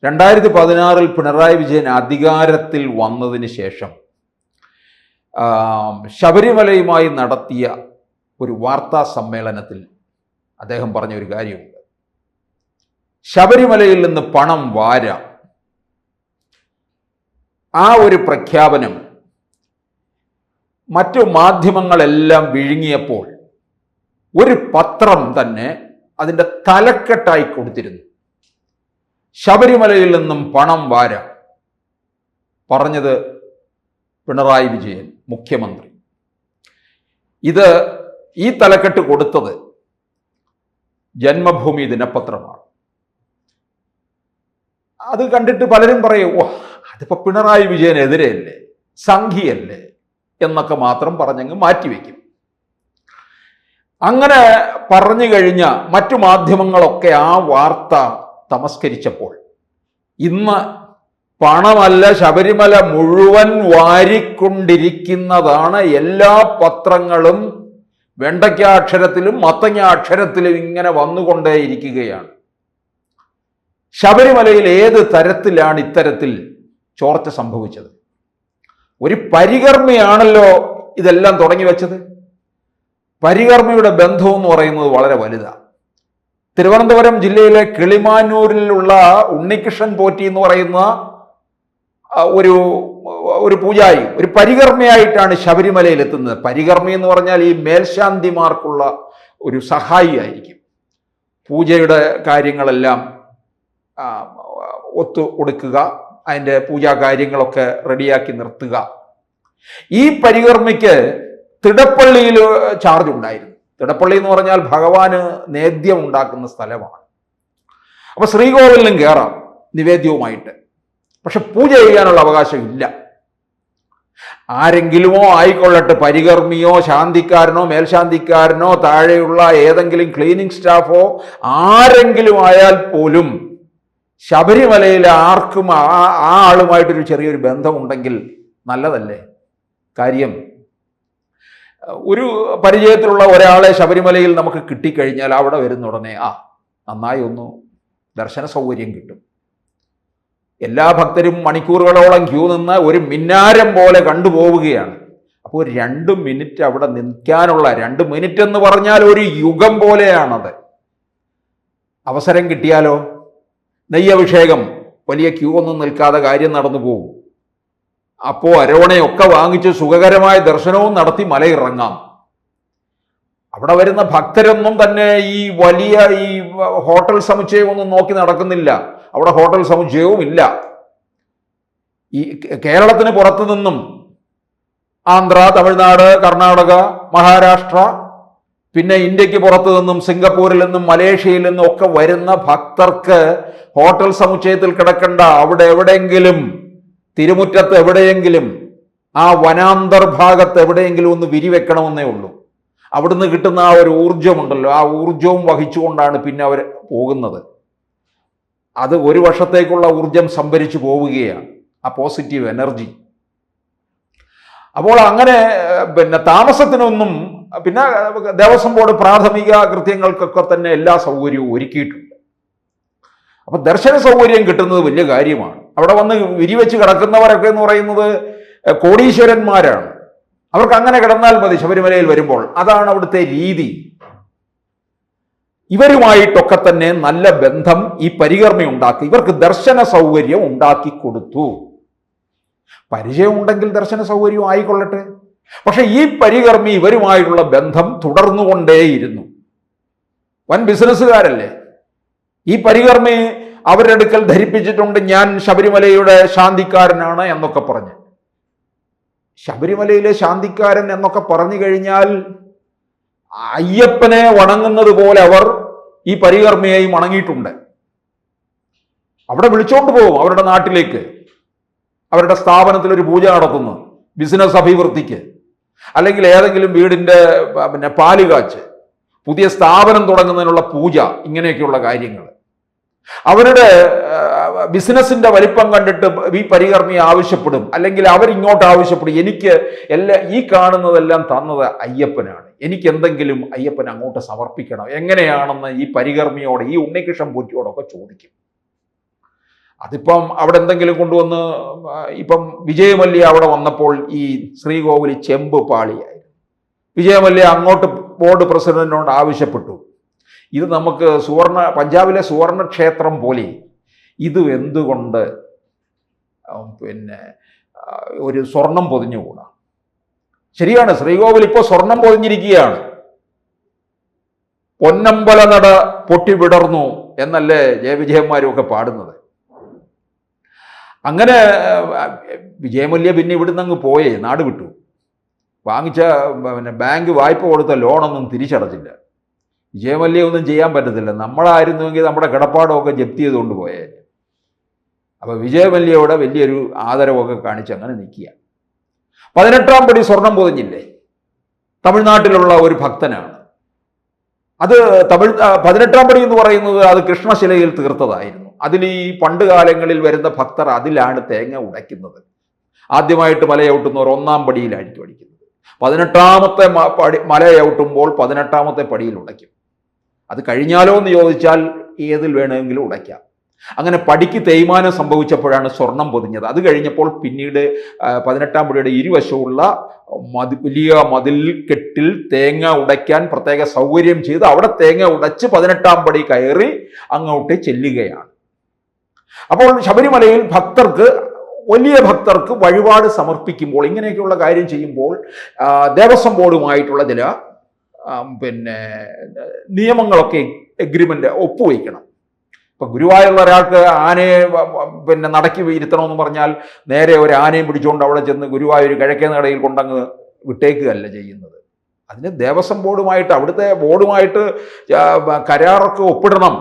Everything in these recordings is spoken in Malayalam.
2016 പിണറായി വിജയൻ അധികാരത്തിൽ വന്നതിന് ശേഷം ശബരിമലയുമായി നടത്തിയ ഒരു വാർത്താ സമ്മേളനത്തിൽ അദ്ദേഹം പറഞ്ഞ ഒരു കാര്യമുണ്ട്. ശബരിമലയിൽ നിന്ന് പണം വാരാം. ആ ഒരു പ്രഖ്യാപനം മറ്റു മാധ്യമങ്ങളെല്ലാം വിഴുങ്ങിയപ്പോൾ ഒരു പത്രം തന്നെ അതിൻ്റെ തലക്കെട്ടായി കൊടുത്തിരുന്നു, ശബരിമലയിൽ നിന്നും പണം വാരാം. പറഞ്ഞത് പിണറായി വിജയൻ, മുഖ്യമന്ത്രി. ഈ തലക്കെട്ട് കൊടുത്തത് ജന്മഭൂമി ദിനപത്രമാണ്. അത് കണ്ടിട്ട് പലരും പറയും, ഓ അതിപ്പോ പിണറായി വിജയനെതിരെയല്ലേ, സംഘിയല്ലേ എന്നൊക്കെ മാത്രം പറഞ്ഞങ്ങ് മാറ്റിവെക്കും. അങ്ങനെ പറഞ്ഞു കഴിഞ്ഞ മറ്റു മാധ്യമങ്ങളൊക്കെ ആ വാർത്ത തമസ്കരിച്ചപ്പോൾ ഇന്ന് പണമല്ല, ശബരിമല മുഴുവൻ വാരിക്കൊണ്ടിരിക്കുന്നതാണ് എല്ലാ പത്രങ്ങളും വെണ്ടയ്ക്ക അക്ഷരത്തിലും മത്തങ്ങ അക്ഷരത്തിലും ഇങ്ങനെ വന്നുകൊണ്ടേയിരിക്കുകയാണ്. ശബരിമലയിൽ ഏത് തരത്തിലാണ് ഇത്തരത്തിൽ ചോർച്ച സംഭവിച്ചത്? ഒരു പരികർമ്മിയാണല്ലോ ഇതെല്ലാം തുടങ്ങി വെച്ചത്. പരികർമ്മിയുടെ ബന്ധം എന്ന് പറയുന്നത് വളരെ വലുതാണ്. തിരുവനന്തപുരം ജില്ലയിലെ കിളിമാനൂരിലുള്ള ഉണ്ണികൃഷ്ണൻ പോറ്റി എന്ന് പറയുന്ന ഒരു പൂജാരി, ഒരു പരികർമ്മിയായിട്ടാണ് ശബരിമലയിൽ എത്തുന്നത്. പരികർമ്മി എന്ന് പറഞ്ഞാൽ ഈ മേൽശാന്തിമാർക്കുള്ള ഒരു സഹായി ആയിരിക്കും. പൂജയുടെ കാര്യങ്ങളെല്ലാം ഒത്തു കൊടുക്കുക, അതിൻ്റെ പൂജാ കാര്യങ്ങളൊക്കെ റെഡിയാക്കി നിർത്തുക. ഈ പരികർമ്മിക്ക് തിടപ്പള്ളിയിൽ ചാർജ് ഉണ്ടായിരുന്നു. തിടപ്പള്ളി എന്ന് പറഞ്ഞാൽ ഭഗവാന് നേദ്യം ഉണ്ടാക്കുന്ന സ്ഥലമാണ്. അപ്പൊ ശ്രീകോവിലിലും കയറാം നിവേദ്യവുമായിട്ട്, പക്ഷെ പൂജ ചെയ്യാനുള്ള അവകാശം ഇല്ല. ആരെങ്കിലുമോ ആയിക്കൊള്ളട്ടെ, പരികർമ്മിയോ ശാന്തിക്കാരനോ മേൽശാന്തിക്കാരനോ താഴെയുള്ള ഏതെങ്കിലും ക്ലീനിങ് സ്റ്റാഫോ ആരെങ്കിലും ആയാൽ പോലും ശബരിമലയിലെ ആർക്കും ആ ആളുമായിട്ടൊരു ചെറിയൊരു ബന്ധമുണ്ടെങ്കിൽ നല്ലതല്ലേ? കാര്യം ഒരു പരിചയത്തിലുള്ള ഒരാളെ ശബരിമലയിൽ നമുക്ക് കിട്ടിക്കഴിഞ്ഞാൽ അവിടെ വരുന്ന ഉടനെ നന്നായി ഒന്ന് ദർശന സൗകര്യം കിട്ടും. എല്ലാ ഭക്തരും മണിക്കൂറുകളോളം ക്യൂ നിന്ന് ഒരു മിന്നാരം പോലെ കണ്ടുപോവുകയാണ്. അപ്പോൾ 2 മിനിറ്റ് അവിടെ നിൽക്കാനുള്ള, 2 മിനിറ്റ് എന്ന് പറഞ്ഞാൽ ഒരു യുഗം പോലെയാണത്. അവസരം കിട്ടിയാലോ നെയ്യഭിഷേകം, വലിയ ക്യൂ ഒന്നും നിൽക്കാതെ കാര്യം നടന്നു പോകും. അപ്പോൾ അരവണയൊക്കെ വാങ്ങിച്ച് സുഖകരമായ ദർശനവും നടത്തി മലയിറങ്ങാം. അവിടെ വരുന്ന ഭക്തരൊന്നും തന്നെ ഈ വലിയ ഹോട്ടൽ സമുച്ചയമൊന്നും നോക്കി നടക്കുന്നില്ല. അവിടെ ഹോട്ടൽ സമുച്ചയവും ഇല്ല. ഈ കേരളത്തിന് പുറത്തു നിന്നും ആന്ധ്ര, തമിഴ്നാട്, കർണാടക, മഹാരാഷ്ട്ര, പിന്നെ ഇന്ത്യക്ക് പുറത്തു നിന്നും സിംഗപ്പൂരിൽ നിന്നും മലേഷ്യയിൽ നിന്നും ഒക്കെ വരുന്ന ഭക്തർക്ക് ഹോട്ടൽ സമുച്ചയത്തിൽ കിടക്കണ്ട. അവിടെ എവിടെയെങ്കിലും തിരുമുറ്റത്ത് എവിടെയെങ്കിലും ആ വനാന്തർഭാഗത്ത് എവിടെയെങ്കിലും ഒന്ന് വിരിവെക്കണമെന്നേ ഉള്ളൂ. അവിടുന്ന് കിട്ടുന്ന ആ ഒരു ഊർജമുണ്ടല്ലോ, ആ ഊർജവും വഹിച്ചുകൊണ്ടാണ് പിന്നെ അവർ പോകുന്നത്. അത് ഒരു വർഷത്തേക്കുള്ള ഊർജം സംഭരിച്ചു പോവുകയാണ്, ആ പോസിറ്റീവ് എനർജി. അപ്പോൾ അങ്ങനെ പിന്നെ താമസത്തിനൊന്നും, പിന്നെ ദേവസ്വം ബോർഡ് പ്രാഥമിക കൃത്യങ്ങൾക്കൊക്കെ തന്നെ എല്ലാ സൗകര്യവും ഒരുക്കിയിട്ടുണ്ട്. അപ്പൊ ദർശന സൗകര്യം കിട്ടുന്നത് വലിയ കാര്യമാണ്. അവിടെ വന്ന് വിരിവെച്ച് കിടക്കുന്നവരൊക്കെ എന്ന് പറയുന്നത് കോടീശ്വരന്മാരാണ്. അവർക്ക് അങ്ങനെ കിടന്നാൽ മതി ശബരിമലയിൽ വരുമ്പോൾ. അതാണ് അവിടുത്തെ രീതി. ഇവരുമായിട്ടൊക്കെ തന്നെ നല്ല ബന്ധം ഈ പരികർമ്മി ഉണ്ടാക്കി, ഇവർക്ക് ദർശന സൗകര്യം ഉണ്ടാക്കി കൊടുത്തു. പരിചയം ഉണ്ടെങ്കിൽ ദർശന സൗകര്യം ആയിക്കൊള്ളട്ടെ. പക്ഷെ ഈ പരികർമ്മി ഇവരുമായിട്ടുള്ള ബന്ധം തുടർന്നുകൊണ്ടേയിരുന്നു. വൻ ബിസിനസ്സുകാരല്ലേ ഈ പരികർമ്മി. അവരുടെ അടുക്കൽ ധരിപ്പിച്ചിട്ടുണ്ട്, ഞാൻ ശബരിമലയുടെ ശാന്തിക്കാരനാണ് എന്നൊക്കെ പറഞ്ഞ്. ശബരിമലയിലെ ശാന്തിക്കാരൻ എന്നൊക്കെ പറഞ്ഞു കഴിഞ്ഞാൽ അയ്യപ്പനെ വണങ്ങുന്നത് പോലെ അവർ ഈ പരികർമ്മിയെയും വണങ്ങിയിട്ടുണ്ട്. അവിടെ വിളിച്ചോണ്ട് പോകും അവരുടെ നാട്ടിലേക്ക്, അവരുടെ സ്ഥാപനത്തിൽ ഒരു പൂജ നടത്തുന്നു, ബിസിനസ് അഭിവൃദ്ധിക്ക്, അല്ലെങ്കിൽ ഏതെങ്കിലും വീടിൻ്റെ പിന്നെ പാലുകാച്ച്, പുതിയ സ്ഥാപനം തുടങ്ങുന്നതിനുള്ള പൂജ, ഇങ്ങനെയൊക്കെയുള്ള കാര്യങ്ങൾ. അവരുടെ ബിസിനസിന്റെ വലിപ്പം കണ്ടിട്ട് ഈ പരികർമ്മി ആവശ്യപ്പെടും, അല്ലെങ്കിൽ അവരിങ്ങോട്ട് ആവശ്യപ്പെടും, എനിക്ക് ഈ കാണുന്നതെല്ലാം തന്നത് അയ്യപ്പനാണ്, എനിക്ക് എന്തെങ്കിലും അയ്യപ്പൻ അങ്ങോട്ട് സമർപ്പിക്കണം, എങ്ങനെയാണെന്ന് ഈ പരികർമ്മിയോട്, ഈ ഉണ്ണികൃഷ്ണൻ പോറ്റിയോടൊക്കെ ചോദിക്കും. അതിപ്പം അവിടെ എന്തെങ്കിലും കൊണ്ടുവന്ന് ഇപ്പം വിജയമല്യ അവിടെ വന്നപ്പോൾ ഈ ശ്രീകോവിൽ ചെമ്പ് പാളിയായി. വിജയമല്യ അങ്ങോട്ട് ബോർഡ് പ്രസിഡന്റിനോട് ആവശ്യപ്പെട്ടു, ഇത് നമുക്ക് പഞ്ചാബിലെ സുവർണ ക്ഷേത്രം പോലെ ഇത് എന്തുകൊണ്ട് ഒരു സ്വർണം പൊതിഞ്ഞുകൂടാ? ശരിയാണ്, ശ്രീകോവിൽ ഇപ്പോൾ സ്വർണം പൊതിഞ്ഞിരിക്കുകയാണ്. പൊന്നമ്പല നട പൊട്ടി വിടർന്നു എന്നല്ലേ ജയവിജയന്മാരും ഒക്കെ പാടുന്നത്. അങ്ങനെ വിജയമല്യ പിന്നെ ഇവിടുന്ന് അങ്ങ് പോയേ, നാട് വിട്ടു. വാങ്ങിച്ച ബാങ്ക് വായ്പ കൊടുത്ത ലോണൊന്നും തിരിച്ചടച്ചില്ല. വിജയമല്യ ഒന്നും ചെയ്യാൻ പറ്റത്തില്ല. നമ്മളായിരുന്നുവെങ്കിൽ നമ്മുടെ കിടപ്പാടമൊക്കെ ജപ്തി ചെയ്തുകൊണ്ട് പോയേ. അപ്പോൾ വിജയമല്യയോടെ വലിയൊരു ആദരവൊക്കെ കാണിച്ച് അങ്ങനെ നിൽക്കുക. 18-ാം പടി സ്വർണം പൊതിഞ്ഞില്ലേ, തമിഴ്നാട്ടിലുള്ള ഒരു ഭക്തനാണ്. അത് 18-ാം പടി എന്ന് പറയുന്നത് അത് കൃഷ്ണശിലയിൽ തീർത്തതായിരുന്നു. അതിൽ ഈ പണ്ട് കാലങ്ങളിൽ വരുന്ന ഭക്തർ അതിലാണ് തേങ്ങ ഉടയ്ക്കുന്നത്. ആദ്യമായിട്ട് മലയൗട്ടുന്നവർ 1-ാം പടിയിലായിരിക്കും അടിക്കുന്നത്. 18-ാമത്തെ മലയൗട്ടുമ്പോൾ 18-ാമത്തെ പടിയിൽ ഉടയ്ക്കും. അത് കഴിഞ്ഞാലോ എന്ന് ചോദിച്ചാൽ ഏതിൽ വേണമെങ്കിലും ഉടയ്ക്കാം. അങ്ങനെ പടിക്ക് തേയ്മാനം സംഭവിച്ചപ്പോഴാണ് സ്വർണം പൊതിഞ്ഞത്. അത് കഴിഞ്ഞപ്പോൾ പിന്നീട് 18-ാം പടിയുടെ ഇരുവശവുള്ള വലിയ മതിൽ കെട്ടിൽ തേങ്ങ ഉടയ്ക്കാൻ പ്രത്യേക സൗകര്യം ചെയ്ത് അവിടെ തേങ്ങ ഉടച്ച് 18-ാം പടി കയറി അങ്ങോട്ട് ചെല്ലുകയാണ്. അപ്പോൾ ശബരിമലയിൽ വലിയ ഭക്തർക്ക് വഴിപാട് സമർപ്പിക്കുമ്പോൾ ഇങ്ങനെയൊക്കെയുള്ള കാര്യം ചെയ്യുമ്പോൾ ദേവസ്വം ബോർഡുമായിട്ടുള്ള ചില നിയമങ്ങളൊക്കെ എഗ്രിമെൻ്റ് ഒപ്പുവയ്ക്കണം. ഇപ്പം ഗുരുവായൂരുള്ള ഒരാൾക്ക് ആനയെ നടക്കി ഇരുത്തണമെന്ന് പറഞ്ഞാൽ നേരെ ഒരു ആനയും പിടിച്ചുകൊണ്ട് അവിടെ ചെന്ന് ഗുരുവായൂർ കിഴക്കേ നടയിൽ കൊണ്ടങ്ങ് വിട്ടേക്കുകയല്ല ചെയ്യുന്നത്. അതിന് ദേവസ്വം ബോർഡുമായിട്ട് അവിടുത്തെ ബോർഡുമായിട്ട് കരാറൊക്കെ ഒപ്പിടണം.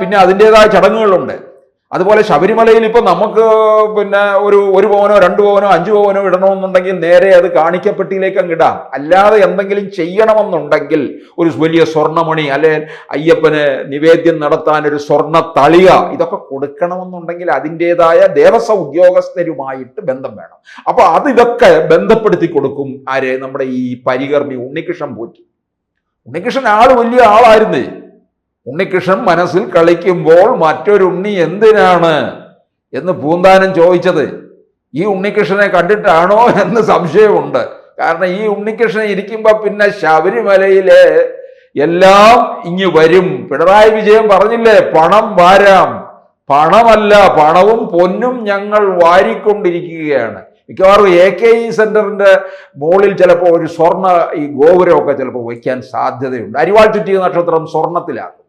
പിന്നെ അതിൻ്റേതായ ചടങ്ങുകളുണ്ട്. അതുപോലെ ശബരിമലയിൽ ഇപ്പം നമുക്ക് ഒരു പവനോ 2 പവനോ 5 പവനോ ഇടണമെന്നുണ്ടെങ്കിൽ നേരെ അത് കാണിക്കപ്പെട്ടിയിലേക്ക് അങ്ങ് ഇടാം. അല്ലാതെ എന്തെങ്കിലും ചെയ്യണമെന്നുണ്ടെങ്കിൽ ഒരു വലിയ സ്വർണ്ണമണി അല്ലെങ്കിൽ അയ്യപ്പന് നിവേദ്യം നടത്താൻ ഒരു സ്വർണ്ണ തളിക ഇതൊക്കെ കൊടുക്കണമെന്നുണ്ടെങ്കിൽ അതിൻ്റേതായ ദേവസ്വം ഉദ്യോഗസ്ഥരുമായിട്ട് ബന്ധം വേണം. അപ്പോൾ ഇതൊക്കെ ബന്ധപ്പെടുത്തി കൊടുക്കും ആര്? നമ്മുടെ ഈ പരികർമ്മി ഉണ്ണികൃഷ്ണൻ പോറ്റി. ഉണ്ണികൃഷ്ണൻ വലിയ ആളായിരുന്നേ. ഉണ്ണികൃഷ്ണൻ മനസ്സിൽ കളിക്കുമ്പോൾ മറ്റൊരുണ്ണി എന്തിനാണ് എന്ന് പൂന്താനം ചോദിച്ചത് ഈ ഉണ്ണികൃഷ്ണനെ കണ്ടിട്ടാണോ എന്ന് സംശയമുണ്ട്. കാരണം ഈ ഉണ്ണികൃഷ്ണൻ ഇരിക്കുമ്പോൾ പിന്നെ ശബരിമലയിലെ എല്ലാം ഇങ്ങ് വരും. പിണറായി വിജയൻ പറഞ്ഞില്ലേ, പണം വാരാം. പണമല്ല, പണവും പൊന്നും ഞങ്ങൾ വാരിക്കൊണ്ടിരിക്കുകയാണ്. മിക്കവാറും AKE സെന്ററിന്റെ മുകളിൽ ചിലപ്പോൾ ഒരു സ്വർണ്ണ ഈ ഗോപുരമൊക്കെ ചിലപ്പോൾ വയ്ക്കാൻ സാധ്യതയുണ്ട്. അരിവാൾ ചുറ്റിയ നക്ഷത്രം സ്വർണത്തിലാക്കും.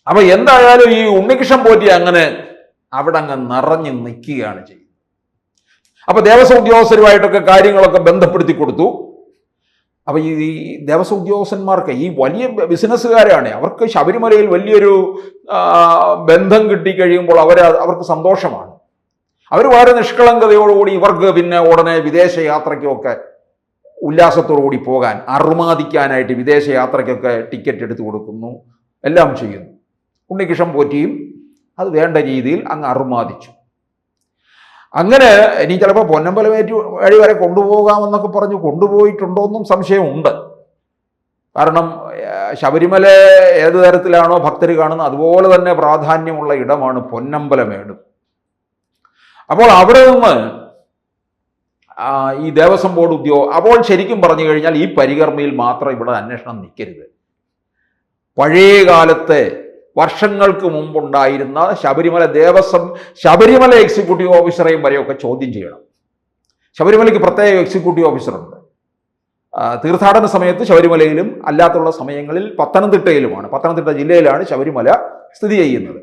അപ്പൊ എന്തായാലും ഈ ഉണ്ണികൃഷ്ണൻ പോറ്റി അങ്ങനെ അവിടെ അങ്ങ് നിറഞ്ഞു നിൽക്കുകയാണ് ചെയ്യുന്നത്. അപ്പൊ ദേവസ്വം ഉദ്യോഗസ്ഥരുമായിട്ടൊക്കെ കാര്യങ്ങളൊക്കെ ബന്ധപ്പെടുത്തി കൊടുത്തു. അപ്പൊ ഈ ദേവസ്വം ഉദ്യോഗസ്ഥന്മാർക്ക് ഈ വലിയ ബിസിനസ്സുകാരാണ്, അവർക്ക് ശബരിമലയിൽ വലിയൊരു ബന്ധം കിട്ടിക്കഴിയുമ്പോൾ അവർക്ക് സന്തോഷമാണ്. അവർ വളരെ നിഷ്കളങ്കതയോടുകൂടി ഇവർക്ക് പിന്നെ ഉടനെ വിദേശ യാത്രയ്ക്കൊക്കെ ഉല്ലാസത്തോടുകൂടി പോകാൻ അറുമാദിക്കാനായിട്ട് വിദേശ യാത്രയ്ക്കൊക്കെ ടിക്കറ്റ് എടുത്തു കൊടുക്കുന്നു, എല്ലാം ചെയ്യുന്നു. ഉണ്ണികൃഷ്ണൻ പോറ്റിയും അത് വേണ്ട രീതിയിൽ അങ്ങ് അറുമാദിച്ചു. അങ്ങനെ ഇനി ചിലപ്പോൾ പൊന്നമ്പലമേറ്റ് വഴി വരെ കൊണ്ടുപോകാമെന്നൊക്കെ പറഞ്ഞ് കൊണ്ടുപോയിട്ടുണ്ടോയെന്നും സംശയമുണ്ട്. കാരണം ശബരിമല ഏത് തരത്തിലാണോ ഭക്തർ കാണുന്നത് അതുപോലെ തന്നെ പ്രാധാന്യമുള്ള ഇടമാണ് പൊന്നമ്പലമേട്. അപ്പോൾ അവിടെ നിന്ന് ഈ ദേവസ്വം ബോർഡ് അപ്പോൾ ശരിക്കും പറഞ്ഞു കഴിഞ്ഞാൽ ഈ പരികർമ്മയിൽ മാത്രം ഇവിടെ അന്വേഷണം നിൽക്കരുത്. പഴയ കാലത്തെ വർഷങ്ങൾക്ക് മുമ്പുണ്ടായിരുന്ന ശബരിമല എക്സിക്യൂട്ടീവ് ഓഫീസറെയും വരെയൊക്കെ ചോദ്യം ചെയ്യണം. ശബരിമലയ്ക്ക് പ്രത്യേക എക്സിക്യൂട്ടീവ് ഓഫീസറുണ്ട്. തീർത്ഥാടന സമയത്ത് ശബരിമലയിലും അല്ലാത്തുള്ള സമയങ്ങളിൽ പത്തനംതിട്ടയിലുമാണ്. പത്തനംതിട്ട ജില്ലയിലാണ് ശബരിമല സ്ഥിതി ചെയ്യുന്നത്.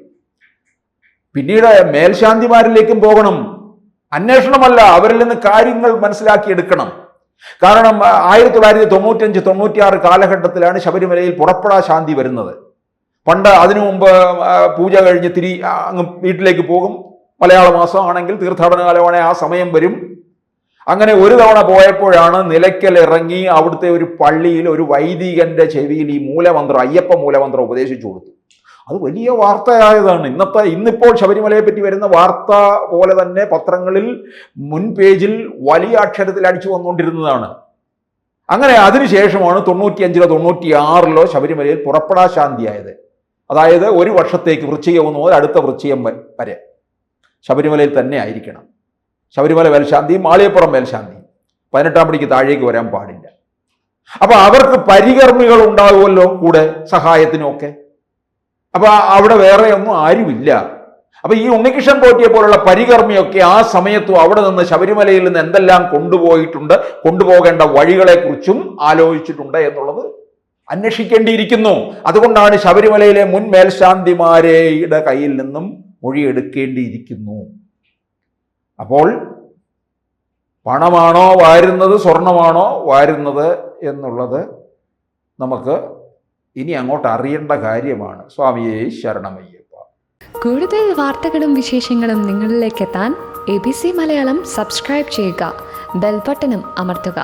പിന്നീട് മേൽശാന്തിമാരിലേക്കും പോകണം. അന്വേഷണമല്ല, അവരിൽ നിന്ന് കാര്യങ്ങൾ മനസ്സിലാക്കിയെടുക്കണം. കാരണം 1995-96 കാലഘട്ടത്തിലാണ് ശബരിമലയിൽ പുറപ്പെടാ ശാന്തി വരുന്നത്. പണ്ട് അതിനു മുമ്പ് പൂജ കഴിഞ്ഞ് അങ്ങ് വീട്ടിലേക്ക് പോകും. മലയാള മാസം ആണെങ്കിൽ തീർത്ഥാടന കാലമാണെങ്കിൽ ആ സമയം വരും. അങ്ങനെ ഒരു തവണ പോയപ്പോഴാണ് നിലയ്ക്കൽ ഇറങ്ങി അവിടുത്തെ ഒരു പള്ളിയിൽ ഒരു വൈദികന്റെ ചെവിയിൽ ഈ മൂലമന്ത്രം, അയ്യപ്പ മൂലമന്ത്രം ഉപദേശിച്ചു കൊടുത്തു. അത് വലിയ വാർത്തയായതാണ്. ഇന്നിപ്പോൾ ശബരിമലയെ പറ്റി വരുന്ന വാർത്ത പോലെ തന്നെ പത്രങ്ങളിൽ മുൻ പേജിൽ വലിയ അക്ഷരത്തിൽ അടിച്ചു വന്നുകൊണ്ടിരുന്നതാണ്. അങ്ങനെ അതിനുശേഷമാണ് 95-96 ശബരിമലയിൽ പുറപ്പെടാ ശാന്തിയായത്. അതായത് ഒരു വർഷത്തേക്ക് വൃശ്ചികം 1 മുതൽ അടുത്ത വൃശ്ചികം വരെ ശബരിമലയിൽ തന്നെ ആയിരിക്കണം. ശബരിമല മേൽശാന്തിയും മാളികപ്പുറം മേൽശാന്തിയും 18 പടിക്ക് താഴേക്ക് വരാൻ പാടില്ല. അപ്പൊ അവർക്ക് പരികർമ്മികൾ ഉണ്ടാകുമല്ലോ കൂടെ സഹായത്തിനുമൊക്കെ. അപ്പൊ അവിടെ വേറെ ഒന്നും ആരുമില്ല. അപ്പൊ ഈ ഉണ്ണികൃഷ്ണൻ പോറ്റിയെ പോലുള്ള പരികർമ്മിയൊക്കെ ആ സമയത്തും അവിടെ നിന്ന് ശബരിമലയിൽ നിന്ന് എന്തെല്ലാം കൊണ്ടുപോയിട്ടുണ്ട്, കൊണ്ടുപോകേണ്ട വഴികളെ കുറിച്ചും ആലോചിച്ചിട്ടുണ്ട് എന്നുള്ളത് അന്വേഷിക്കേണ്ടിയിരിക്കുന്നു. അതുകൊണ്ടാണ് ശബരിമലയിലെ മുൻ മേൽശാന്തിമാരുടെ കയ്യിൽ നിന്നും മൊഴിയെടുക്കേണ്ടിയിരിക്കുന്നു. അപ്പോൾ പണമാണോ വാരുന്നത്, സ്വർണമാണോ വാരുന്നത് എന്നുള്ളത് നമുക്ക് ഇനി അങ്ങോട്ട് അറിയേണ്ട കാര്യമാണ്. സ്വാമിയേ ശരണമയ്യപ്പ. കൂടുതൽ വാർത്തകളും വിശേഷങ്ങളും നിങ്ങളിലേക്ക് എത്താൻ ABC മലയാളം സബ്സ്ക്രൈബ് ചെയ്യുക, ബെൽ ബട്ടണും അമർത്തുക.